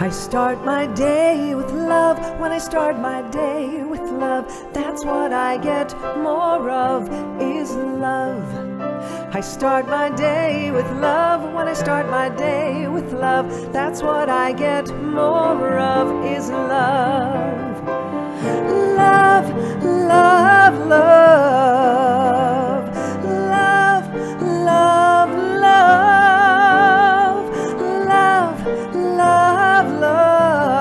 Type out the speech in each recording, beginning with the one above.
I start my day with love. When I start my day with love, that's what I get more of, is love. I start my day with love. When I start my day with love, that's what I get more of is love. Love, love, love. Love, love, love. Love, love, love.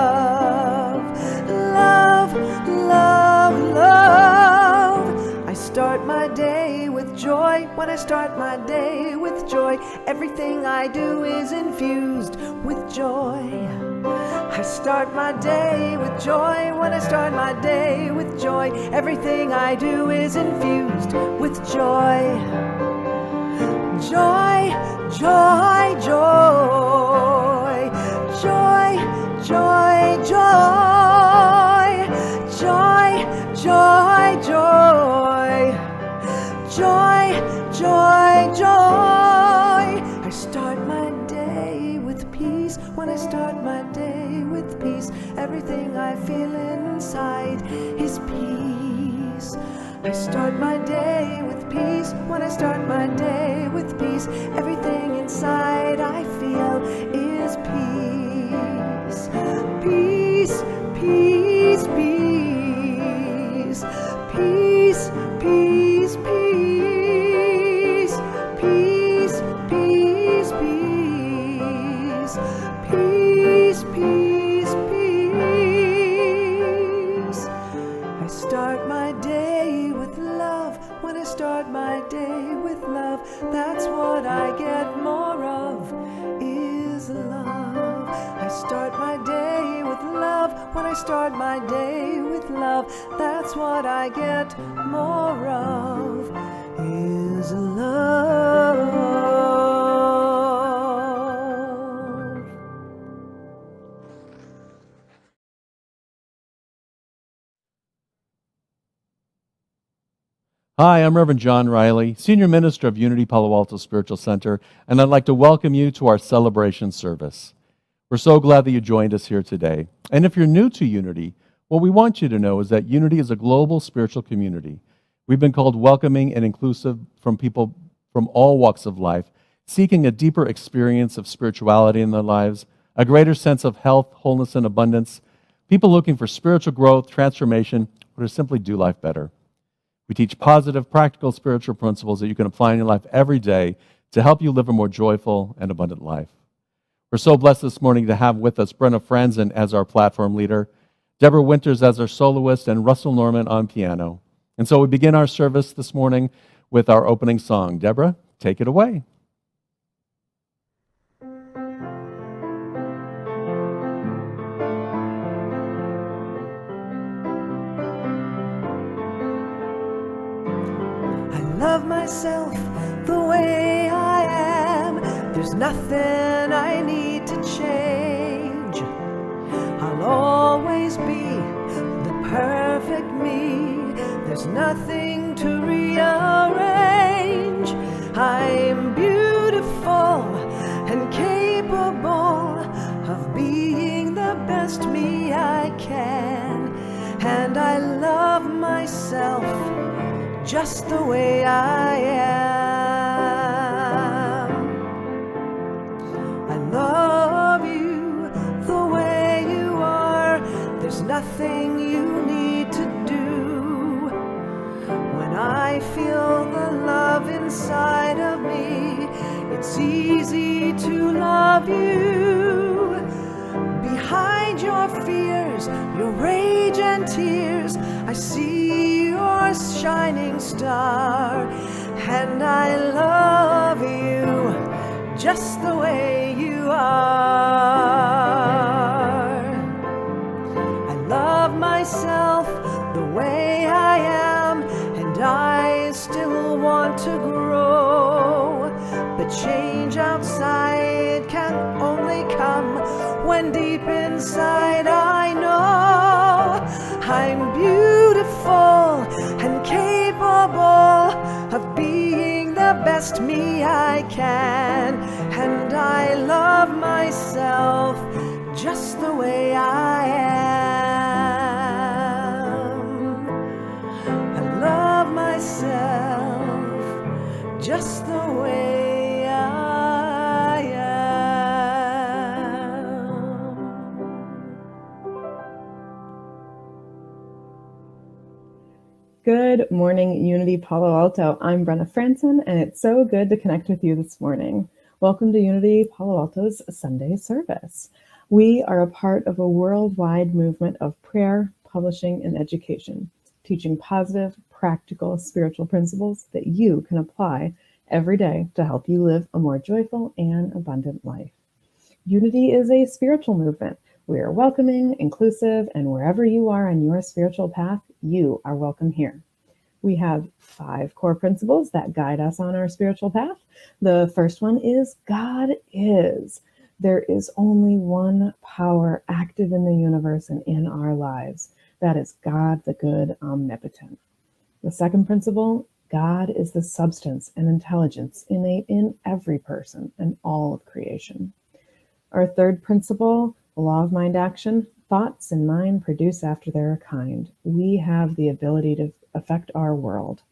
Love, love, love. I start my day with joy. When I start my day with joy, everything I do is infused with joy. I start my day with joy. When I start my day with joy, everything I do is infused with joy. Joy, joy, joy. Joy, joy, joy. Joy, joy, joy. Joy, joy, joy. I start my day with peace. When I start my day with peace, everything I feel inside is peace. I start my day with peace. When I start my day with peace, everything inside I feel is peace. Peace, peace, peace. Peace, peace, peace. Peace, peace, peace. Peace, peace, peace. I start my day with love. When I start my day with love, that's what I get more of is love. I start my day with love. When I start my day with love, that's what I get more of is love. Hi, I'm Reverend John Riley, Senior Minister of Unity Palo Alto Spiritual Center, and I'd like to welcome you to our celebration service. We're so glad that you joined us here today. And if you're new to Unity, what we want you to know is that Unity is a global spiritual community. We've been called welcoming and inclusive from people from all walks of life, seeking a deeper experience of spirituality in their lives, a greater sense of health, wholeness, and abundance, people looking for spiritual growth, transformation, or to simply do life better. We teach positive, practical spiritual principles that you can apply in your life every day to help you live a more joyful and abundant life. We're so blessed this morning to have with us Brenna Franzen as our platform leader, Deborah Winters as our soloist, and Russell Norman on piano. And so we begin our service this morning with our opening song. Deborah, take it away. I love myself the way I am. There's nothing I need to change. I'll always be the perfect me. There's nothing to rearrange. I'm beautiful and capable of being the best me I can. And I love myself just the way I am. I love you the way you are. There's nothing you need to do. When I feel the love inside of me, it's easy to love you. Behind your fears, your rage and tears, I see your shining star, and I love you just the way you are. I love myself the way I am, and I still want to grow. But change outside can only come when deep inside I know I'm beautiful and capable of being the best me I can. And I love myself just the way I am. I love myself just the way Good morning, Unity Palo Alto. I'm Brenna Franson, and it's so good to connect with you this morning. Welcome to Unity Palo Alto's Sunday service. We are a part of a worldwide movement of prayer, publishing, and education, teaching positive, practical, spiritual principles that you can apply every day to help you live a more joyful and abundant life. Unity is a spiritual movement. We are welcoming, inclusive, and wherever you are on your spiritual path, you are welcome here. We have 5 core principles that guide us on our spiritual path. The first one is God is. There is only one power active in the universe and in our lives. That is God, the good, omnipotent. The second principle, God is the substance and intelligence innate in every person and all of creation. Our third principle, the law of mind action, thoughts in mind produce after their kind. We have the ability to affect our world.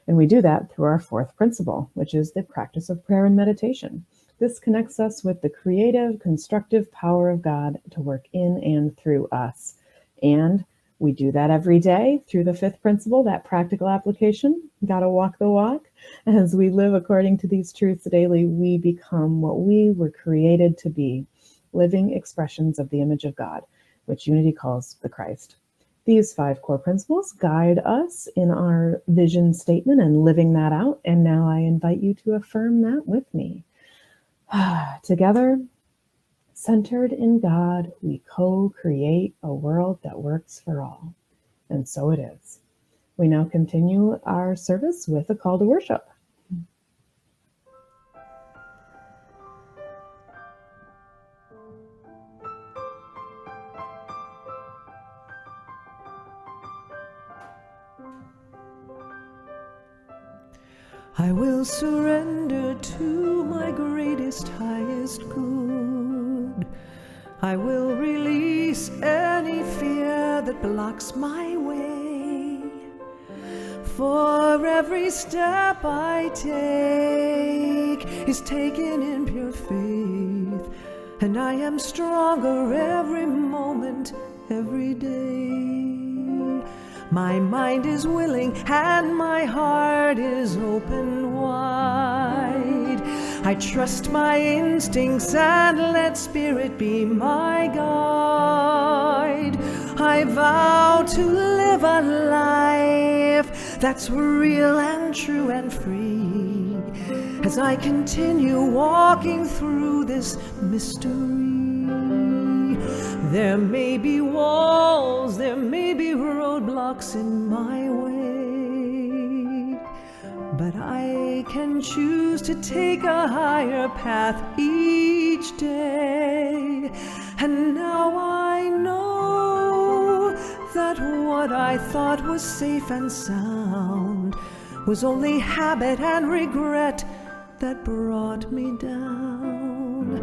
And we do that through our fourth principle, which is the practice of prayer and meditation. This connects us with the creative, constructive power of God to work in and through us. And we do that every day through the fifth principle, that practical application. Gotta walk the walk. As we live according to these truths daily, we become what we were created to be, living expressions of the image of God, which Unity calls the Christ. These 5 core principles guide us in our vision statement and living that out. And now I invite you to affirm that with me. Together, centered in God, we co-create a world that works for all. And so it is. We now continue our service with a call to worship. I will surrender to my greatest, highest good. I will release any fear that blocks my way. For every step I take is taken in pure faith, and I am stronger every moment, every day. My mind is willing and my heart is open wide. I trust my instincts and let spirit be my guide. I vow to live a life that's real and true and free, as I continue walking through this mystery. There may be walls, there may be roadblocks in my way, but I can choose to take a higher path each day. And now I know that what I thought was safe and sound was only habit and regret that brought me down.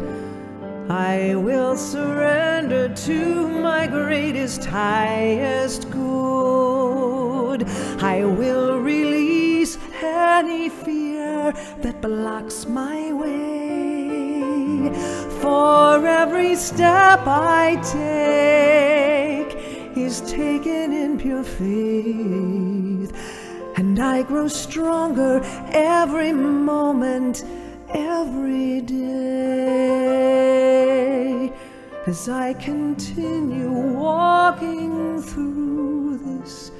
I will surrender to my greatest, highest good. I will release any fear that blocks my way. For every step I take is taken in pure faith, and I grow stronger every moment, every day, as I continue walking through this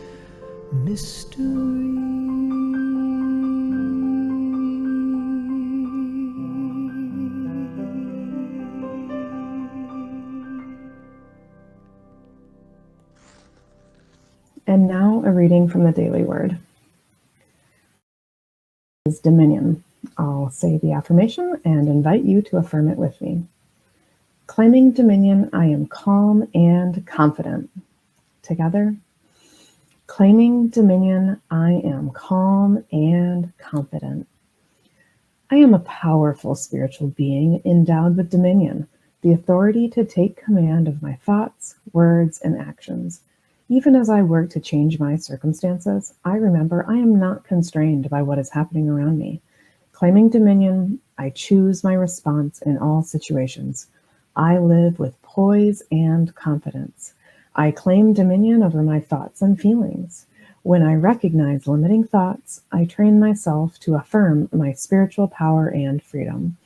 mystery. And now a reading from the Daily Word. Is dominion. I'll say the affirmation and invite you to affirm it with me. Claiming dominion, I am calm and confident. Together. Claiming dominion, I am calm and confident. I am a powerful spiritual being endowed with dominion, the authority to take command of my thoughts, words, and actions. Even as I work to change my circumstances, I remember I am not constrained by what is happening around me. Claiming dominion, I choose my response in all situations. I live with poise and confidence. I claim dominion over my thoughts and feelings. When I recognize limiting thoughts, I train myself to affirm my spiritual power and freedom.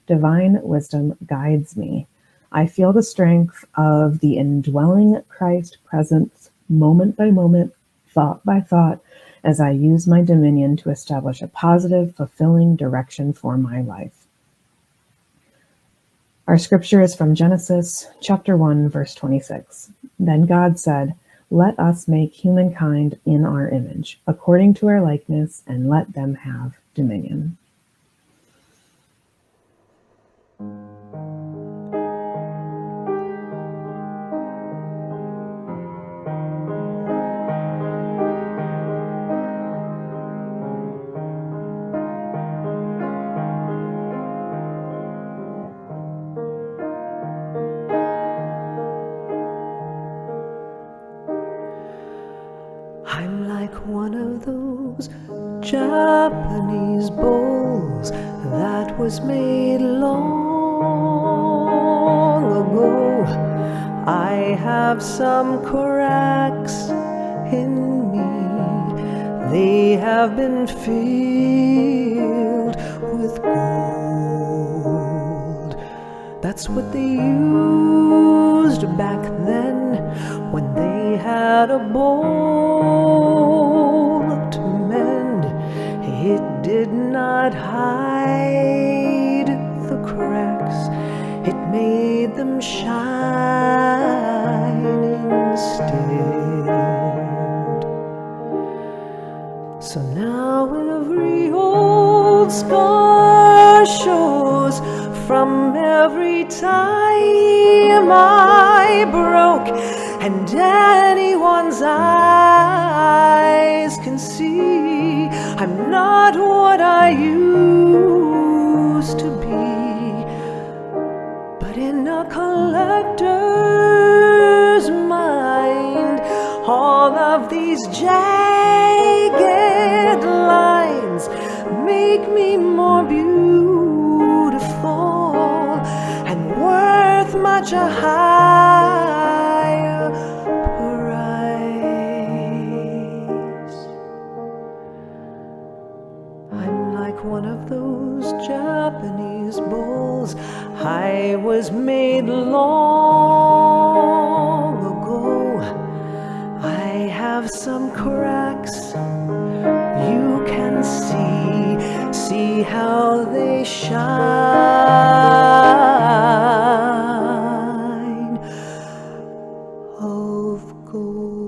Divine wisdom guides me. I feel the strength of the indwelling Christ presence moment by moment, thought by thought, as I use my dominion to establish a positive, fulfilling direction for my life. Our scripture is from Genesis chapter 1, verse 26. Then God said, "Let us make humankind in our image, according to our likeness, and let them have dominion." I'm like one of those Japanese bowls that was made long ago. I have some cracks in me. They have been filled with gold. That's what they used back then when they had a bowl to mend. It did not hide the cracks, it made them shine instead. So now every old scar shows from every time I broke, and anyone's eyes can see I'm not what I used to be. But in a collector's mind, all of these jagged lines make me more beautiful and worth much a higher price. I'm like one of those Japanese bowls. I was made long ago. I have some cracks you can see how they shine of gold.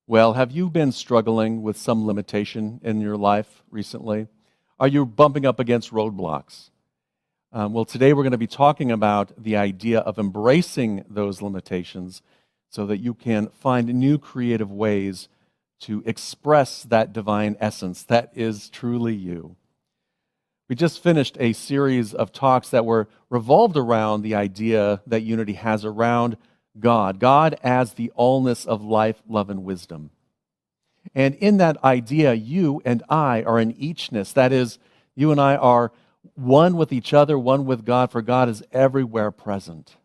Well, have you been struggling with some limitation in your life recently? Are you bumping up against roadblocks? Well, today we're going to be talking about the idea of embracing those limitations so that you can find new creative ways to express that divine essence that is truly you. We just finished a series of talks that were revolved around the idea that Unity has around God as the allness of life, love, and wisdom. And in that idea, you and I are an eachness. That is, you and I are one with each other, one with God, for God is everywhere present.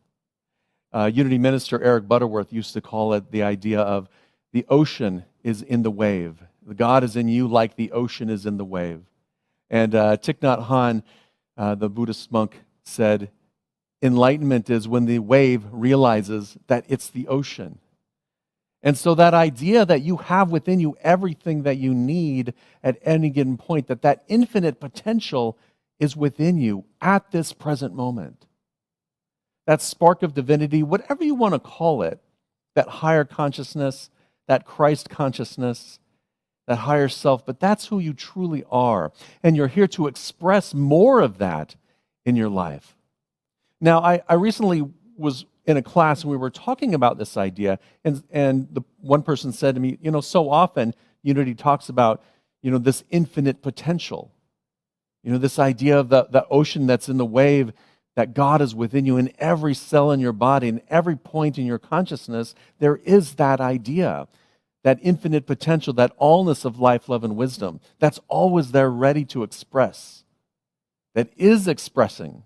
Unity minister Eric Butterworth used to call it the idea of the ocean is in the wave. God is in you like the ocean is in the wave. And Thich Nhat Hanh, the Buddhist monk, said, enlightenment is when the wave realizes that it's the ocean. And so that idea that you have within you everything that you need at any given point, that infinite potential is within you at this present moment. That spark of divinity, whatever you want to call it, that higher consciousness, that Christ consciousness, that higher self, but that's who you truly are. And you're here to express more of that in your life. Now, I recently was in a class and we were talking about this idea, and the one person said to me, so often Unity talks about, this infinite potential. This idea of the ocean that's in the wave, that God is within you in every cell in your body, in every point in your consciousness, there is that idea. that infinite potential, that allness of life, love, and wisdom, that's always there ready to express, that is expressing.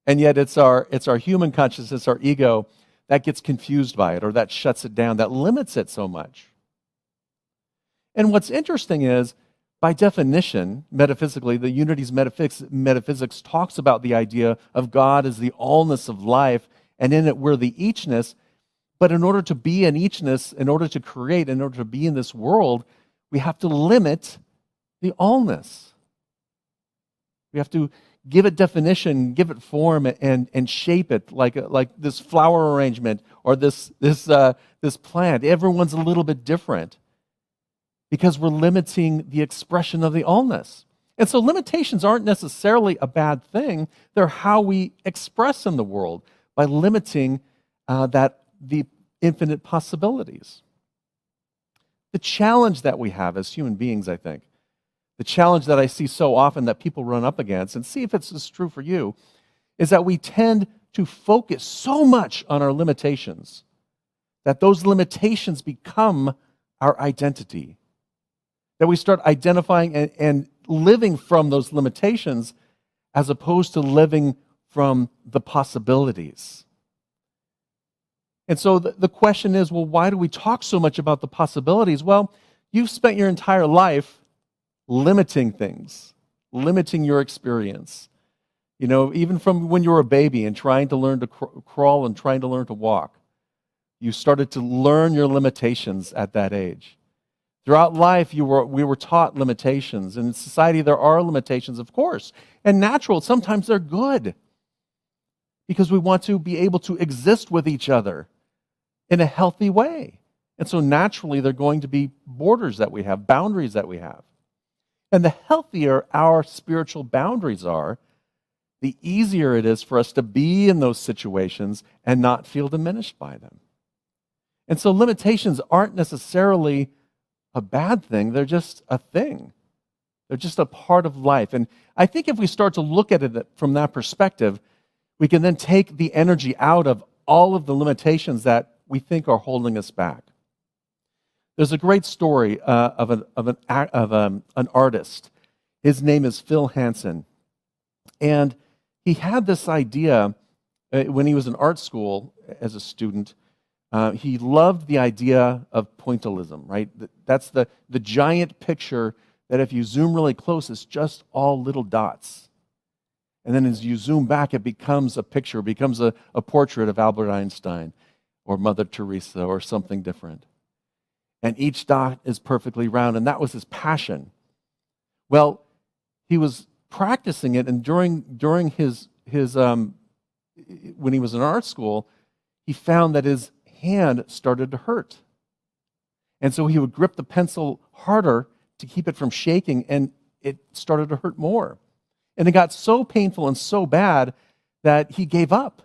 And yet it's our human consciousness, our ego, that gets confused by it, or that shuts it down, that limits it so much. And what's interesting is, by definition, metaphysically, the Unity's metaphysics talks about the idea of God as the allness of life, and in it we're the eachness. But in order to be an eachness, in order to create, in order to be in this world, we have to limit the allness. We have to give it definition, give it form, and shape it like this flower arrangement or this plant. Everyone's a little bit different because we're limiting the expression of the allness. And so limitations aren't necessarily a bad thing. They're how we express in the world by limiting the infinite possibilities. The challenge that we have as human beings, I think, the challenge that I see so often that people run up against, and see if it's true for you, is that we tend to focus so much on our limitations that those limitations become our identity. That we start identifying and living from those limitations as opposed to living from the possibilities. And so the question is, well, why do we talk so much about the possibilities? Well, you've spent your entire life limiting things, limiting your experience. You know, even from when you were a baby and trying to learn to crawl and trying to learn to walk, you started to learn your limitations at that age. Throughout life, we were taught limitations. And in society, there are limitations, of course. And natural, sometimes they're good. Because we want to be able to exist with each other in a healthy way. And so naturally, they're going to be borders that we have, boundaries that we have. And the healthier our spiritual boundaries are, the easier it is for us to be in those situations and not feel diminished by them. And so limitations aren't necessarily a bad thing, they're just a thing. They're just a part of life. And I think if we start to look at it from that perspective, we can then take the energy out of all of the limitations that we think are holding us back. There's a great story of an artist. His name is Phil Hansen. And he had this idea when he was in art school as a student. He loved the idea of pointillism, right? That's the giant picture that if you zoom really close, it's just all little dots. And then as you zoom back, it becomes a picture, becomes a portrait of Albert Einstein or Mother Teresa or something different. And each dot is perfectly round, and that was his passion. Well, he was practicing it, and during his when he was in art school, he found that his hand started to hurt. And so he would grip the pencil harder to keep it from shaking, and it started to hurt more. And it got so painful and so bad that he gave up.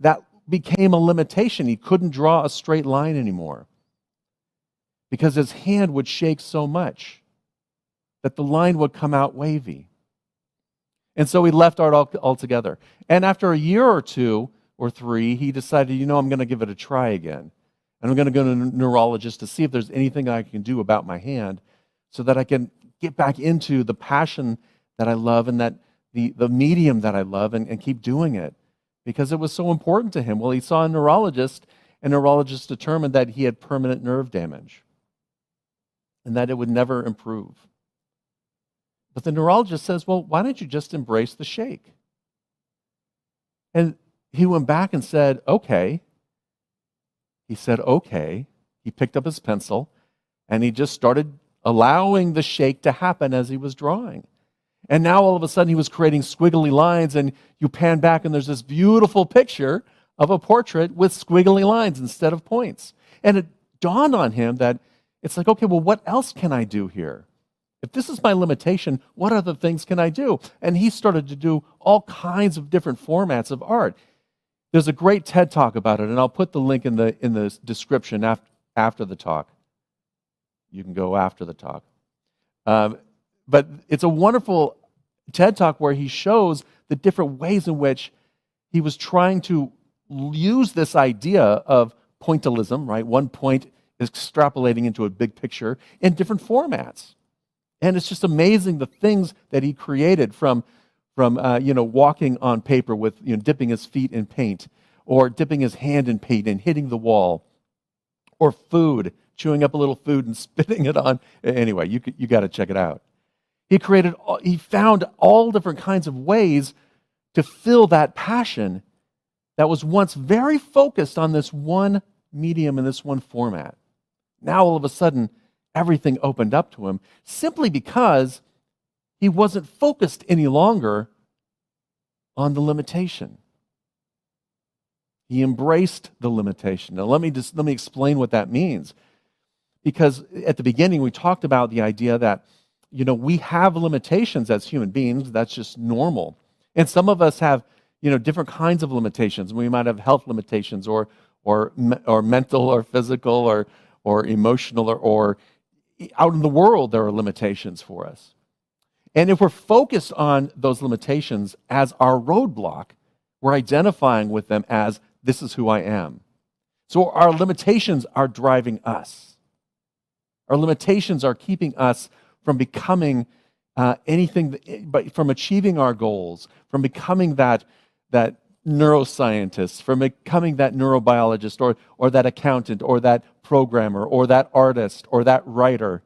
That became a limitation. He couldn't draw a straight line anymore because his hand would shake so much that the line would come out wavy. And so he left art altogether. And after a year or two or three, he decided, I'm going to give it a try again. And I'm going to go to a neurologist to see if there's anything I can do about my hand so that I can get back into the passion that I love and that the medium that I love and keep doing it because it was so important to him. Well, he saw a neurologist, and neurologist determined that he had permanent nerve damage and that it would never improve. But the neurologist says, well, why don't you just embrace the shake? And he went back and said, okay. He said, okay. He picked up his pencil and he just started allowing the shake to happen as he was drawing. And now all of a sudden he was creating squiggly lines, and you pan back and there's this beautiful picture of a portrait with squiggly lines instead of points. And it dawned on him that it's like, okay, well, what else can I do here? If this is my limitation, what other things can I do? And he started to do all kinds of different formats of art. There's a great TED Talk about it, and I'll put the link in the description after the talk. You can go after the talk. But it's a wonderful TED Talk where he shows the different ways in which he was trying to use this idea of pointillism, right? One point extrapolating into a big picture in different formats. And it's just amazing the things that he created from walking on paper with, dipping his feet in paint, or dipping his hand in paint and hitting the wall, or food, chewing up a little food and spitting it on. Anyway, you got to check it out. He found all different kinds of ways to fill that passion that was once very focused on this one medium and this one format. Now all of a sudden, everything opened up to him simply because he wasn't focused any longer on the limitation. He embraced the limitation. Now let me explain what that means. Because at the beginning we talked about the idea that we have limitations as human beings. That's just normal. And some of us have different kinds of limitations. We might have health limitations or mental or physical or emotional or out in the world there are limitations for us. And if we're focused on those limitations as our roadblock, we're identifying with them as this is who I am. So our limitations are driving us. Our limitations are keeping us from becoming anything, but from achieving our goals, from becoming that neuroscientist, from becoming that neurobiologist or that accountant or that programmer or that artist or that writer.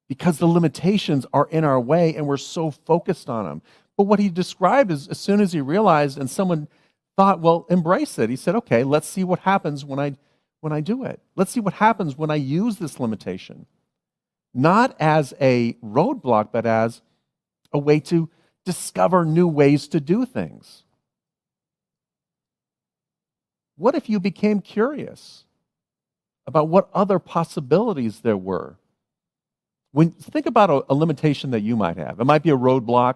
Because the limitations are in our way and we're so focused on them. But what he described is as soon as he realized and someone thought, well, embrace it. He said, okay, let's see what happens when I do it. Let's see what happens when I use this limitation. Not as a roadblock, but as a way to discover new ways to do things. What if you became curious about what other possibilities there were? Think about a limitation that you might have. It might be a roadblock.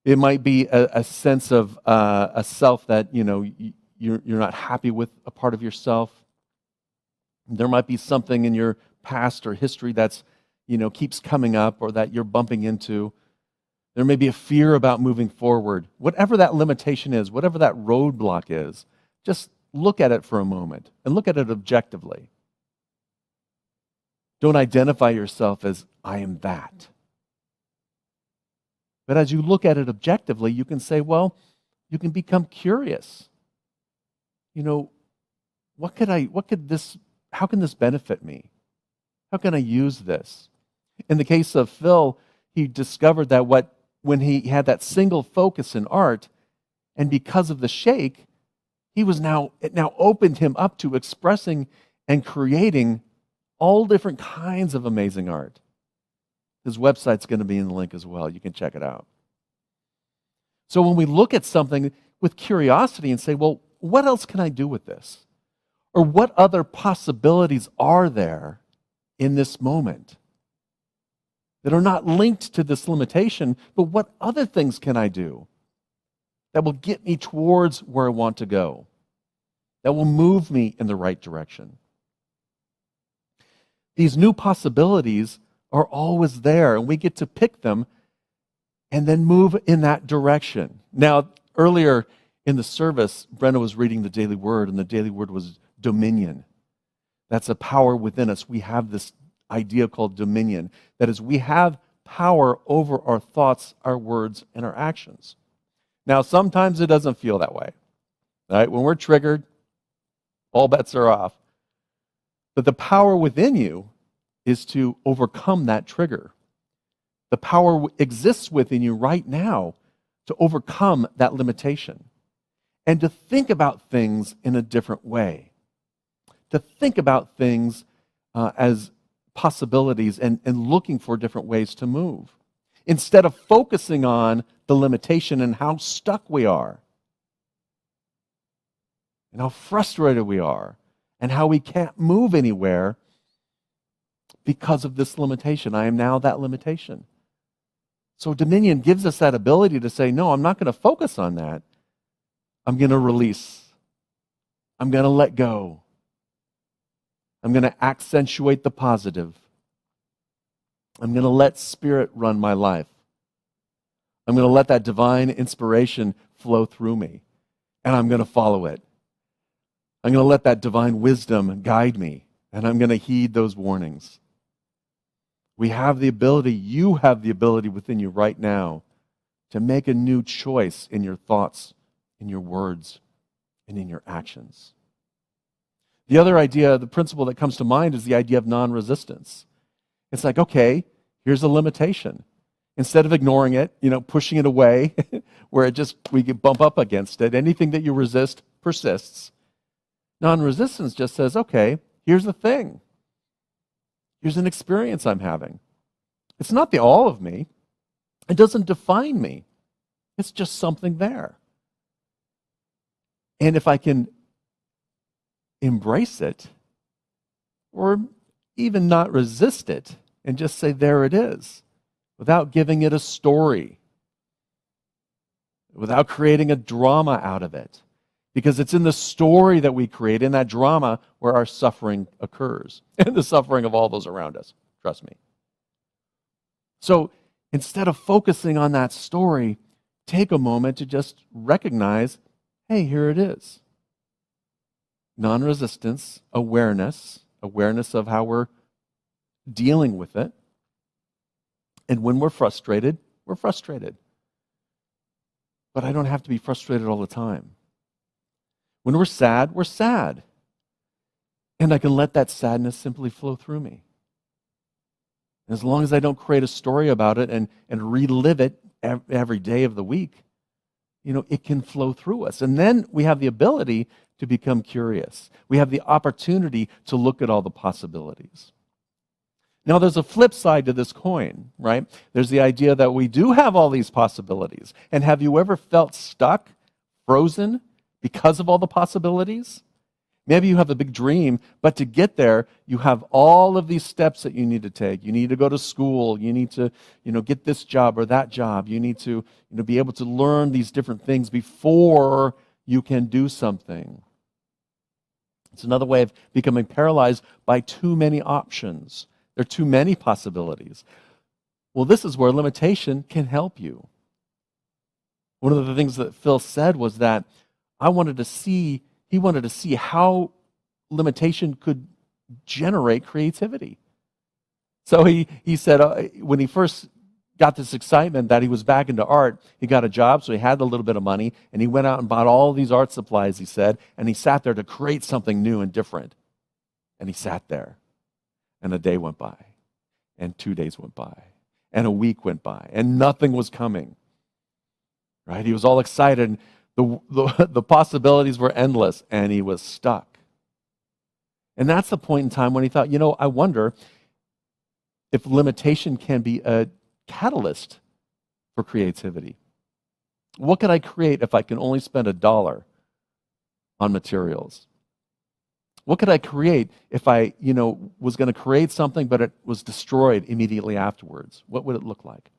It might be a sense of a self that you're not happy with a part of yourself. There might be something in your past or history that's keeps coming up or that you're bumping into. There may be a fear about moving forward. Whatever that limitation is, whatever that roadblock is, just look at it for a moment and look at it objectively. Don't identify yourself as, I am that. But as you look at it objectively, you can say, well, you can become curious. How can this benefit me? How can I use this? In the case of Phil, he discovered that when he had that single focus in art, and because of the shake, it now opened him up to expressing and creating all different kinds of amazing art. His website's going to be in the link as well. You can check it out. So when we look at something with curiosity and say, well, what else can I do with this? Or what other possibilities are there in this moment that are not linked to this limitation, but what other things can I do that will get me towards where I want to go, that will move me in the right direction? These new possibilities are always there, and we get to pick them and then move in that direction. Now, earlier in the service, Brenda was reading the Daily Word, and the Daily Word was dominion. That's a power within us. We have this idea called dominion. That is, we have power over our thoughts, our words, and our actions. Now, sometimes it doesn't feel that way. Right? When we're triggered, all bets are off. But the power within you is to overcome that trigger. The power exists within you right now to overcome that limitation and to think about things in a different way, to think about things as possibilities and looking for different ways to move, instead of focusing on the limitation and how stuck we are and how frustrated we are and how we can't move anywhere because of this limitation. I am now that limitation. So dominion gives us that ability to say, no, I'm not going to focus on that. I'm going to release. I'm going to let go. I'm going to accentuate the positive. I'm going to let Spirit run my life. I'm going to let that divine inspiration flow through me, and I'm going to follow it. I'm going to let that divine wisdom guide me, and I'm going to heed those warnings. We have the ability, you have the ability within you right now to make a new choice in your thoughts, in your words, and in your actions. The other idea, the principle that comes to mind is the idea of non-resistance. It's like, okay, here's a limitation. Instead of ignoring it, pushing it away, where we can bump up against it, anything that you resist persists. Non-resistance just says, okay, here's the thing. Here's an experience I'm having. It's not the all of me. It doesn't define me. It's just something there. And if I can embrace it, or even not resist it, and just say, there it is, without giving it a story, without creating a drama out of it. Because it's in the story that we create, in that drama, where our suffering occurs, and the suffering of all those around us. Trust me. So instead of focusing on that story, take a moment to just recognize, hey, here it is. Non-resistance, awareness of how we're dealing with it. And when we're frustrated, we're frustrated. But I don't have to be frustrated all the time. When we're sad, we're sad. And I can let that sadness simply flow through me. And as long as I don't create a story about it and relive it every day of the week, it can flow through us. And then we have the ability to become curious. We have the opportunity to look at all the possibilities. Now, there's a flip side to this coin, right? There's the idea that we do have all these possibilities. And have you ever felt stuck, frozen, because of all the possibilities? Maybe you have a big dream, but to get there, you have all of these steps that you need to take. You need to go to school. You need to, get this job or that job. You need to, be able to learn these different things before you can do something. It's another way of becoming paralyzed by too many options. There are too many possibilities. Well, this is where limitation can help you. One of the things that Phil said was that he wanted to see how limitation could generate creativity. So he said when he first got this excitement that he was back into art, he got a job, so he had a little bit of money, and he went out and bought all these art supplies, he said, and he sat there to create something new and different. And he sat there, and a day went by, and 2 days went by, and a week went by, and nothing was coming. Right? He was all excited, and the possibilities were endless, and he was stuck. And that's the point in time when he thought, I wonder if limitation can be a catalyst for creativity. What could I create if I can only spend $1 on materials? What could I create if I, was going to create something, but it was destroyed immediately afterwards? What would it look like?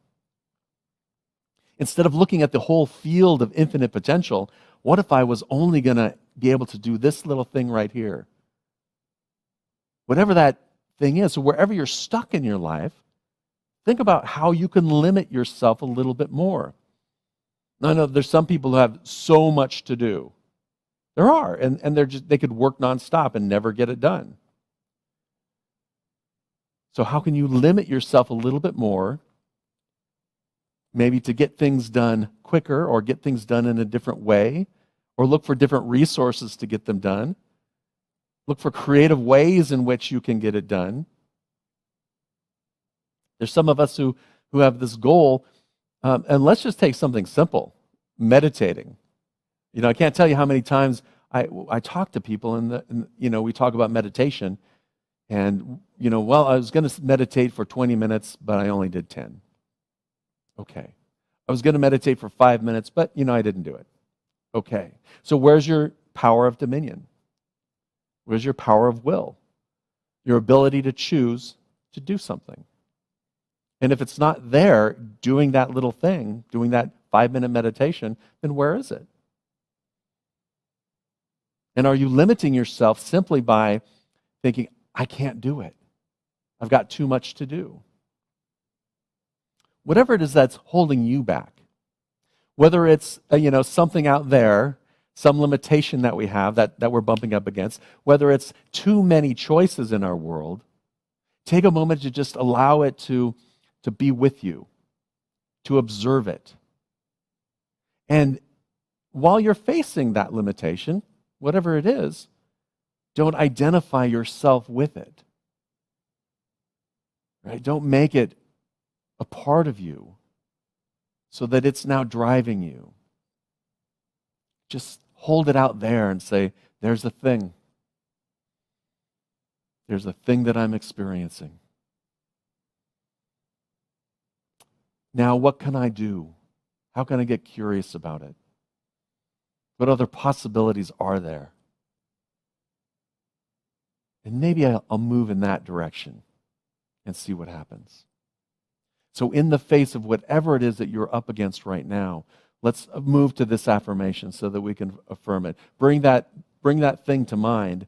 Instead of looking at the whole field of infinite potential, what if I was only going to be able to do this little thing right here? Whatever that thing is, so wherever you're stuck in your life, think about how you can limit yourself a little bit more. Now, I know there's some people who have so much to do. There are, and they could work nonstop and never get it done. So how can you limit yourself a little bit more, maybe to get things done quicker or get things done in a different way, or look for different resources to get them done? Look for creative ways in which you can get it done. There's some of us who have this goal, and let's just take something simple, meditating. I can't tell you how many times I talk to people and we talk about meditation, and I was going to meditate for 20 minutes, but I only did 10. Okay. I was going to meditate for 5 minutes, but I didn't do it. Okay. So where's your power of dominion? Where's your power of will? Your ability to choose to do something. And if it's not there, doing that little thing, doing that 5-minute meditation, then where is it? And are you limiting yourself simply by thinking, I can't do it. I've got too much to do. Whatever it is that's holding you back, whether it's something out there some limitation that we have that we're bumping up against, whether it's too many choices in our world, take a moment to just allow it to be with you, to observe it. And while you're facing that limitation, whatever it is, don't identify yourself with it. Right? Don't make it a part of you so that it's now driving you. Just hold it out there and say, there's a thing. There's a thing that I'm experiencing. Now, what can I do? How can I get curious about it? What other possibilities are there? And maybe I'll move in that direction and see what happens. So in the face of whatever it is that you're up against right now, let's move to this affirmation so that we can affirm it. Bring that thing to mind,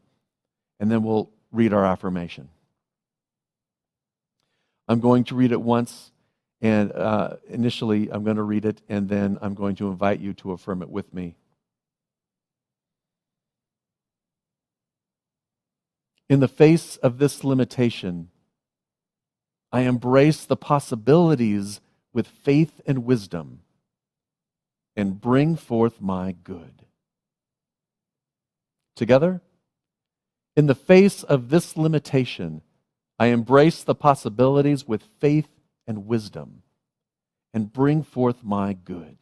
and then we'll read our affirmation. I'm going to read it once, and initially I'm going to read it, and then I'm going to invite you to affirm it with me. In the face of this limitation, I embrace the possibilities with faith and wisdom and bring forth my good. Together, in the face of this limitation, I embrace the possibilities with faith and wisdom and bring forth my good.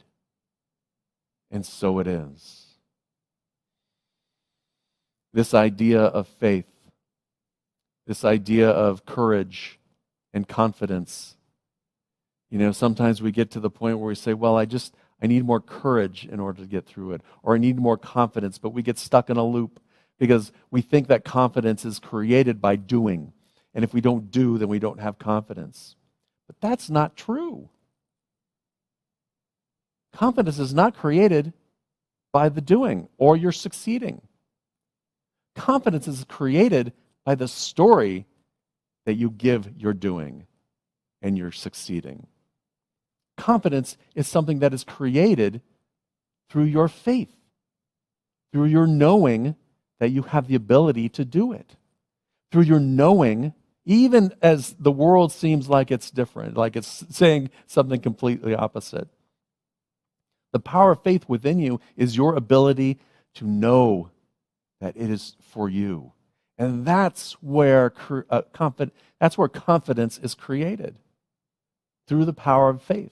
And so it is. This idea of faith, this idea of courage and confidence. You know, sometimes we get to the point where we say, well, I need more courage in order to get through it, or I need more confidence, but we get stuck in a loop because we think that confidence is created by doing. And if we don't do, then we don't have confidence. But that's not true. Confidence is not created by the doing or your succeeding. Confidence is created by the story that you give your doing and your succeeding. Confidence is something that is created through your faith, through your knowing that you have the ability to do it, through your knowing, even as the world seems like it's different, like it's saying something completely opposite. The power of faith within you is your ability to know that it is for you. And that's where confidence is created, through the power of faith.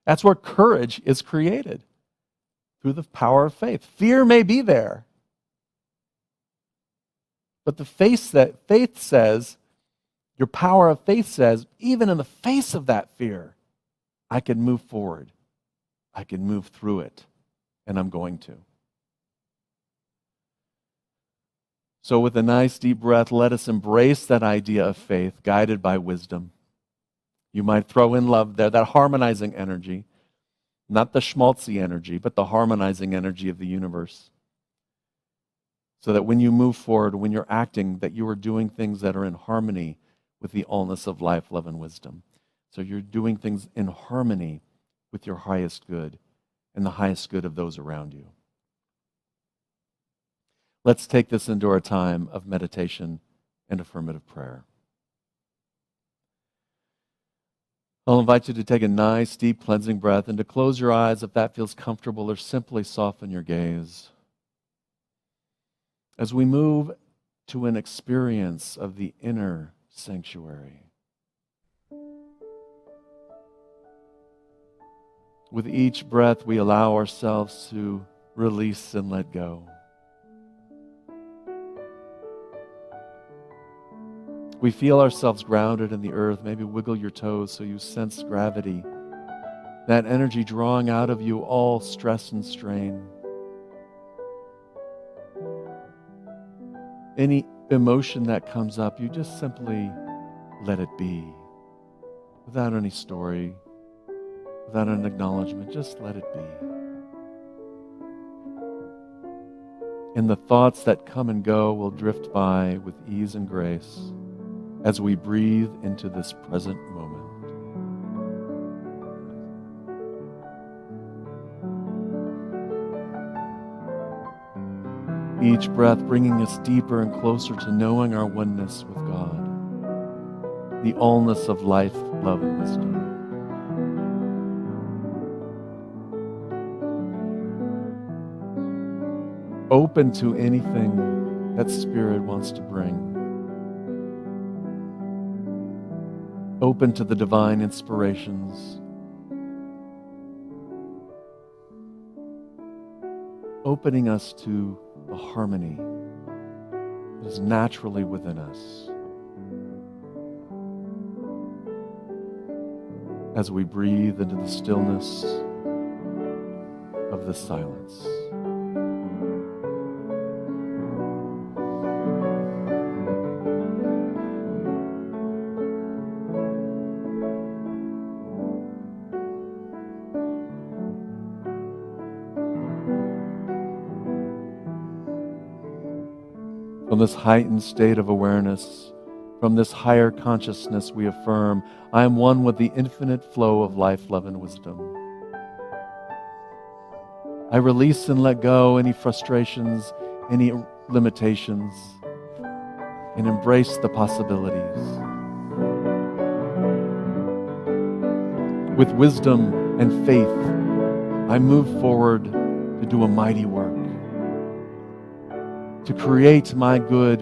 That's where courage is created, through the power of faith. Fear may be there, but the face that faith says, your power of faith says, even in the face of that fear, I can move forward. I can move through it, and I'm going to. So with a nice deep breath, let us embrace that idea of faith, guided by wisdom. You might throw in love there, that harmonizing energy, not the schmaltzy energy, but the harmonizing energy of the universe. So that when you move forward, when you're acting, that you are doing things that are in harmony with the allness of life, love, and wisdom. So you're doing things in harmony with your highest good and the highest good of those around you. Let's take this into our time of meditation and affirmative prayer. I'll invite you to take a nice, deep, cleansing breath and to close your eyes if that feels comfortable, or simply soften your gaze. As we move to an experience of the inner sanctuary. With each breath, we allow ourselves to release and let go. We feel ourselves grounded in the earth. Maybe wiggle your toes so you sense gravity. That energy drawing out of you all stress and strain. Any emotion that comes up, you just simply let it be. Without any story, without an acknowledgement, just let it be. And the thoughts that come and go will drift by with ease and grace as we breathe into this present moment. Each breath bringing us deeper and closer to knowing our oneness with God, the allness of life, love, and wisdom. Open to anything that Spirit wants to bring. Open to the divine inspirations. Opening us to the harmony that is naturally within us as we breathe into the stillness of the silence. From this heightened state of awareness, from this higher consciousness, we affirm, I am one with the infinite flow of life, love, and wisdom. I release and let go any frustrations, any limitations, and embrace the possibilities. With wisdom and faith, I move forward to do a mighty work, to create my good,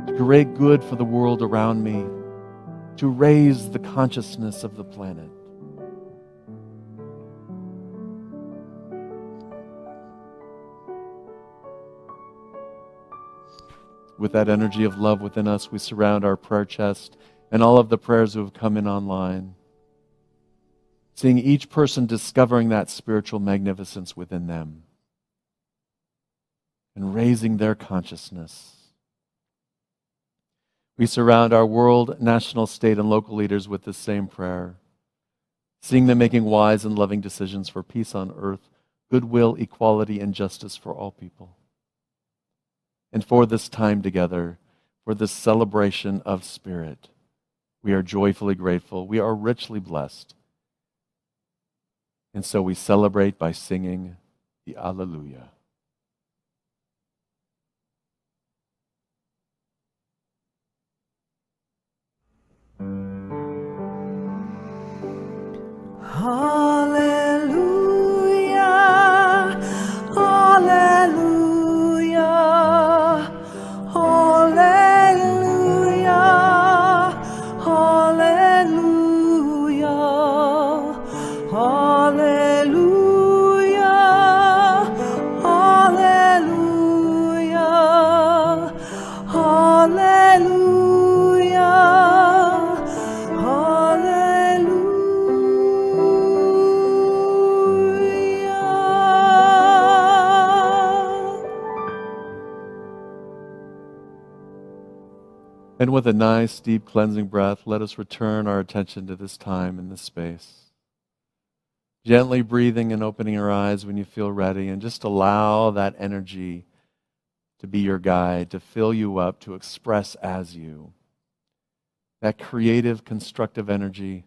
to create good for the world around me, to raise the consciousness of the planet. With that energy of love within us, we surround our prayer chest and all of the prayers who have come in online, seeing each person discovering that spiritual magnificence within them and raising their consciousness. We surround our world, national, state, and local leaders with this same prayer, seeing them making wise and loving decisions for peace on earth, goodwill, equality, and justice for all people. And for this time together, for this celebration of Spirit, we are joyfully grateful. We are richly blessed. And so we celebrate by singing the Alleluia. Hallelujah, hallelujah, hallelujah, hallelujah, hallelujah, hallelujah, And with a nice, deep cleansing breath, let us return our attention to this time and this space. Gently breathing and opening our eyes when you feel ready, and just allow that energy to be your guide, to fill you up, to express as you. That creative, constructive energy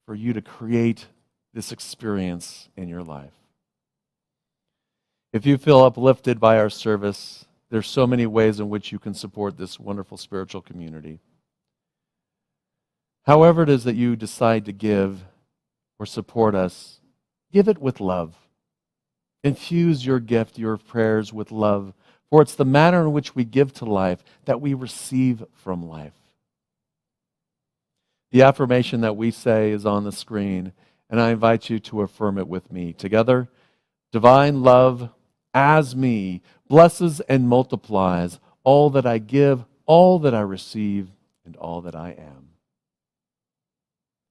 for you to create this experience in your life. If you feel uplifted by our service, there's so many ways in which you can support this wonderful spiritual community. However it is that you decide to give or support us, give it with love. Infuse your gift, your prayers with love, for it's the manner in which we give to life that we receive from life. The affirmation that we say is on the screen, and I invite you to affirm it with me. Together, divine love as me blesses and multiplies all that I give, all that I receive, and all that I am.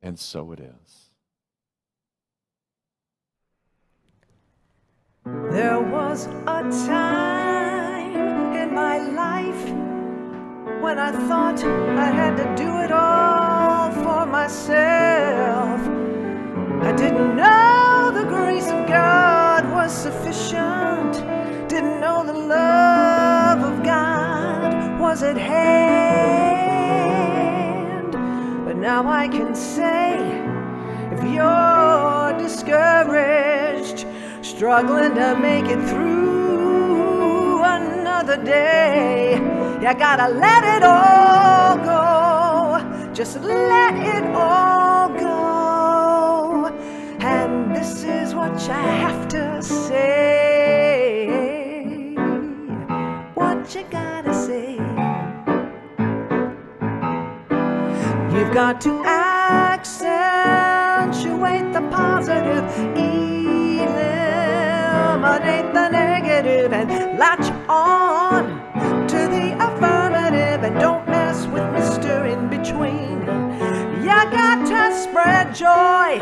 And so it is. There was a time in my life when I thought I had to do it all for myself. I didn't know the grace of God was sufficient, didn't know the love of God was at hand. But now I can say, if you're discouraged, struggling to make it through, the day. You gotta let it all go. Just let it all go. And this is what you have to say. What you gotta say. You've got to accentuate the positive, eliminate the negative, and latch on to the affirmative, and don't mess with Mr. In Between. You got to spread joy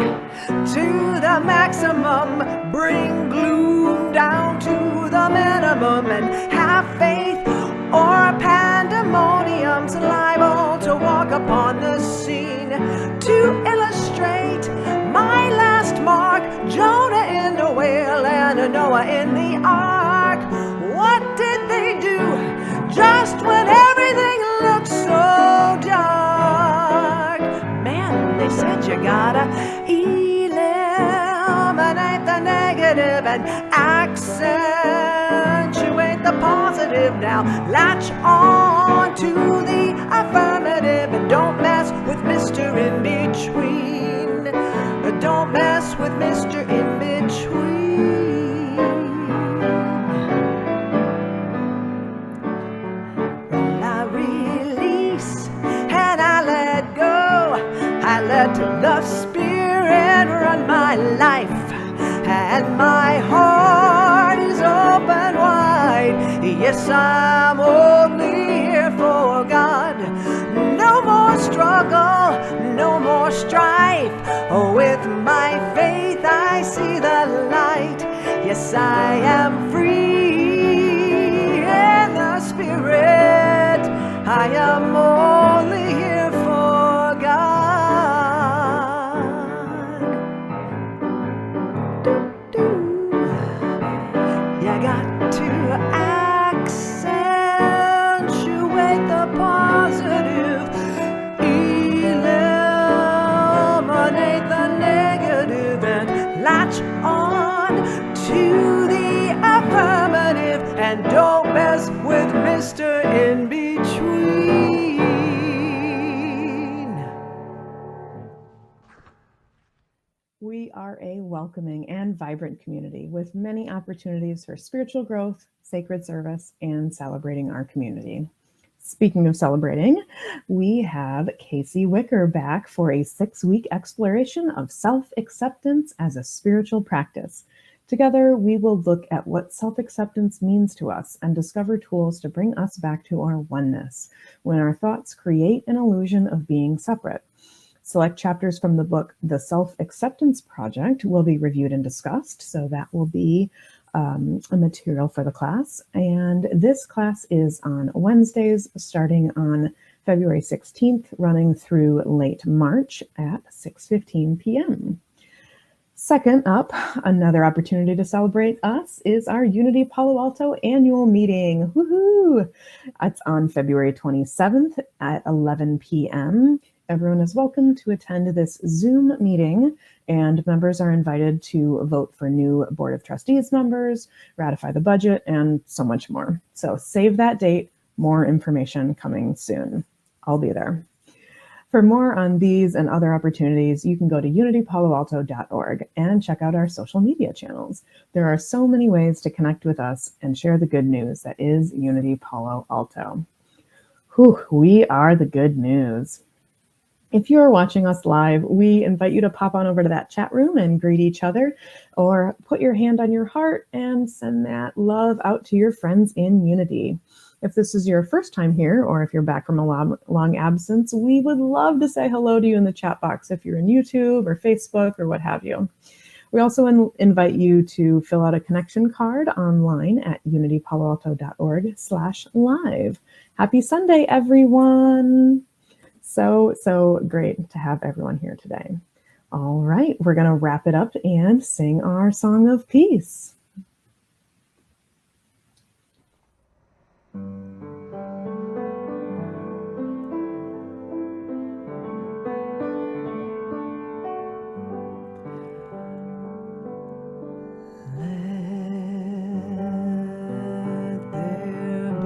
to the maximum, bring gloom down to the minimum, and have faith or pandemonium's liable to walk upon the scene. To illustrate my last mark, Jonah in the whale and Noah in the ark. What did they do just when everything looked so dark? Man, they said you gotta eliminate the negative and accentuate the positive. Now latch on to the affirmative and don't mess with Mr. In Between. Don't mess with Mr. In Between. Well, I release and I let go. I let the Spirit run my life, and my heart is open wide. Yes, I'm only here for God. No more struggle, no more strife. Oh, with my faith I see the light. Yes, I am free in the Spirit. I am only here for God. You got to accentuate the positive, eliminate the negative, and latch on to the affirmative, and don't mess with Mr. In Between. We are a welcoming and vibrant community with many opportunities for spiritual growth, sacred service, and celebrating our community. Speaking of celebrating, we have Casey Wicker back for a 6-week exploration of self-acceptance as a spiritual practice. Together, we will look at what self-acceptance means to us and discover tools to bring us back to our oneness when our thoughts create an illusion of being separate. Select chapters from the book, The Self-Acceptance Project, will be reviewed and discussed, so that will be a material for the class. And this class is on Wednesdays, starting on February 16th, running through late March at 6:15 p.m. Second up, another opportunity to celebrate us is our Unity Palo Alto annual meeting. Woohoo! It's on February 27th at 11 p.m. Everyone is welcome to attend this Zoom meeting, and members are invited to vote for new Board of Trustees members, ratify the budget, and so much more. So save that date. More information coming soon. I'll be there. For more on these and other opportunities, you can go to unitypaloalto.org and check out our social media channels. There are so many ways to connect with us and share the good news that is Unity Palo Alto. Whew, we are the good news. If you're watching us live, we invite you to pop on over to that chat room and greet each other, or put your hand on your heart and send that love out to your friends in Unity. If this is your first time here, or if you're back from a long absence, we would love to say hello to you in the chat box if you're in YouTube or Facebook or what have you. We also invite you to fill out a connection card online at unitypaloalto.org/live. Happy Sunday, everyone. So great to have everyone here today. All right, we're going to wrap it up and sing our song of peace. Let there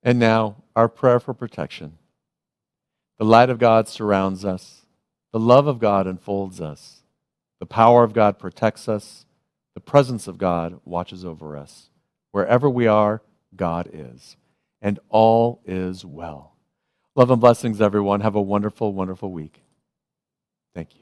And now, our prayer for protection. The light of God surrounds us. The love of God enfolds us. The power of God protects us. The presence of God watches over us. Wherever we are, God is. And all is well. Love and blessings, everyone. Have a wonderful, wonderful week. Thank you.